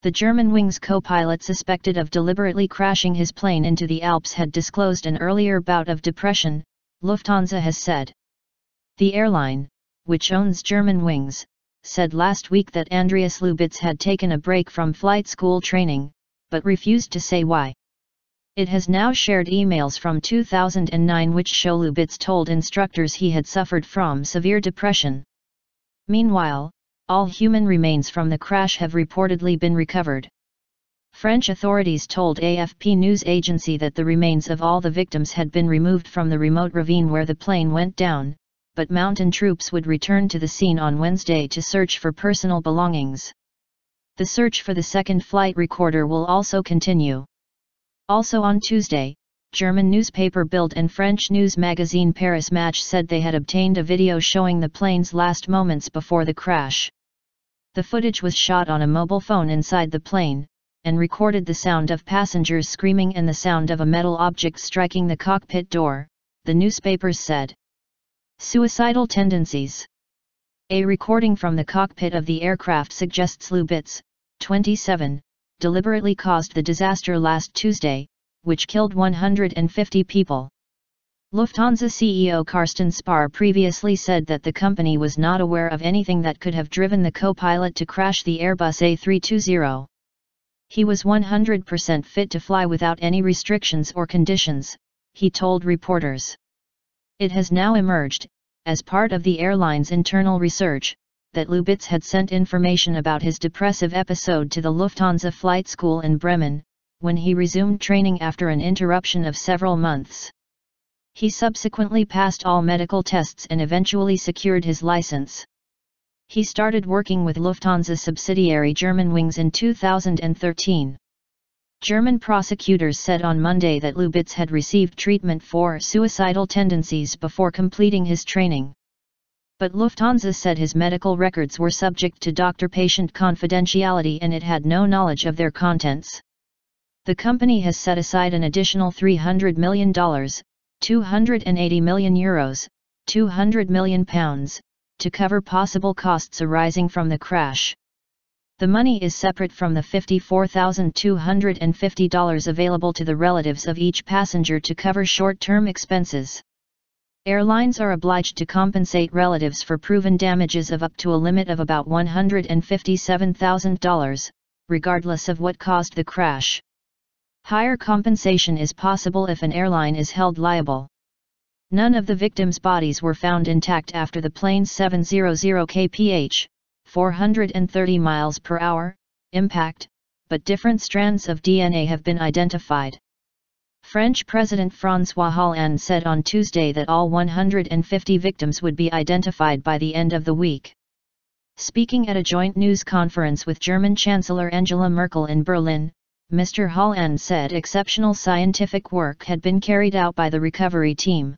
The Germanwings co-pilot suspected of deliberately crashing his plane into the Alps had disclosed an earlier bout of depression, Lufthansa has said. The airline, which owns Germanwings, said last week that Andreas Lubitz had taken a break from flight school training, but refused to say why. It has now shared emails from 2009 which show Lubitz told instructors he had suffered from severe depression. Meanwhile, all human remains from the crash have reportedly been recovered. French authorities told AFP news agency that the remains of all the victims had been removed from the remote ravine where the plane went down, but mountain troops would return to the scene on Wednesday to search for personal belongings. The search for the second flight recorder will also continue. Also on Tuesday, German newspaper Bild and French news magazine Paris Match said they had obtained a video showing the plane's last moments before the crash. The footage was shot on a mobile phone inside the plane, and recorded the sound of passengers screaming and the sound of a metal object striking the cockpit door, the newspapers said. Suicidal tendencies. A recording from the cockpit of the aircraft suggests Lubitz, 27, deliberately caused the disaster last Tuesday, which killed 150 people. Lufthansa CEO Carsten Spohr previously said that the company was not aware of anything that could have driven the co-pilot to crash the Airbus A320. He was 100% fit to fly without any restrictions or conditions, he told reporters. It has now emerged, as part of the airline's internal research, that Lubitz had sent information about his depressive episode to the Lufthansa flight school in Bremen, when he resumed training after an interruption of several months. He subsequently passed all medical tests and eventually secured his license. He started working with Lufthansa subsidiary Germanwings in 2013. German prosecutors said on Monday that Lubitz had received treatment for suicidal tendencies before completing his training. But Lufthansa said his medical records were subject to doctor-patient confidentiality and it had no knowledge of their contents. The company has set aside an additional $300 million, €280 million, £200 million, to cover possible costs arising from the crash. The money is separate from the $54,250 available to the relatives of each passenger to cover short-term expenses. Airlines are obliged to compensate relatives for proven damages of up to a limit of about $157,000, regardless of what caused the crash. Higher compensation is possible if an airline is held liable. None of the victims' bodies were found intact after the plane's 700 kph, 430 miles per hour, impact, but different strands of DNA have been identified. French President François Hollande said on Tuesday that all 150 victims would be identified by the end of the week. Speaking at a joint news conference with German Chancellor Angela Merkel in Berlin, Mr. Hollande said exceptional scientific work had been carried out by the recovery team.